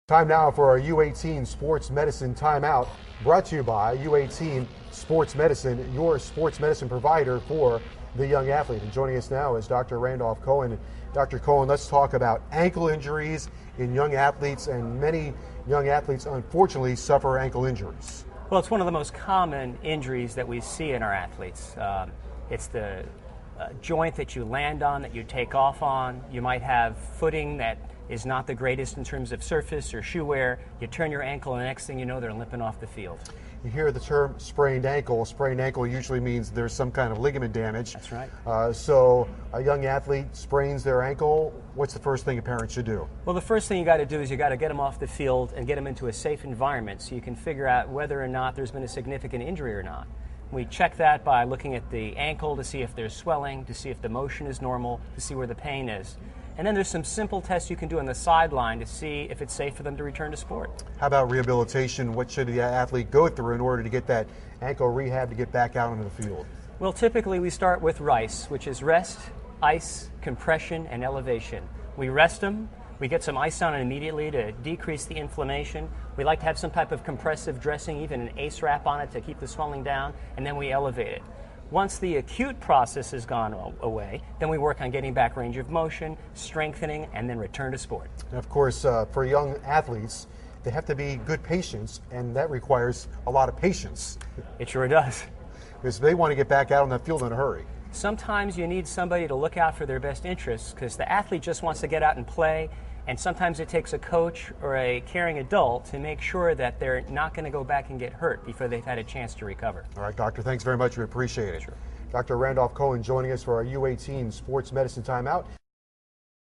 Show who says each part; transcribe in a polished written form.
Speaker 1: Time now for our U18 Sports Medicine Timeout, brought to you by U18 Sports Medicine, your sports medicine provider for the young athlete. And joining us now is Dr. Randolph Cohen. Dr. Cohen, let's talk about ankle injuries in young athletes, and many young athletes unfortunately suffer ankle injuries.
Speaker 2: Well, it's one of the most common injuries that we see in our athletes. It's the joint that you land on, that you take off on. You might have footing that is not the greatest in terms of surface or shoe wear. You turn your ankle, and the next thing you know, they're limping off the field.
Speaker 1: You hear the term sprained ankle. Sprained ankle usually means there's some kind of ligament damage.
Speaker 2: That's right.
Speaker 1: So a young athlete sprains their ankle. What's the first thing a parent should do?
Speaker 2: Well, the first thing you got to do is you got to get them off the field and get them into a safe environment so you can figure out whether or not there's been a significant injury or not. We check that by looking at the ankle to see if there's swelling, to see if the motion is normal, to see where the pain is. And then there's some simple tests you can do on the sideline to see if it's safe for them to return to sport.
Speaker 1: How about rehabilitation? What should the athlete go through in order to get that ankle rehab to get back out onto the field?
Speaker 2: Well, typically we start with RICE, which is rest, ice, compression, and elevation. We rest them. We get some ice on it immediately to decrease the inflammation. We like to have some type of compressive dressing, even an ACE wrap on it to keep the swelling down, and then we elevate it. Once the acute process has gone away, then we work on getting back range of motion, strengthening, and then return to sport.
Speaker 1: And of course, for young athletes, they have to be good patients, and that requires a lot of patience.
Speaker 2: It sure does.
Speaker 1: Because they want to get back out on the field in a hurry.
Speaker 2: Sometimes you need somebody to look out for their best interests because the athlete just wants to get out and play, and sometimes it takes a coach or a caring adult to make sure that they're not going to go back and get hurt before they've had a chance to recover.
Speaker 1: All right, Doctor, thanks very much. We appreciate it.
Speaker 2: Sure.
Speaker 1: Dr. Randolph Cohen joining us for our U18 Sports Medicine Timeout.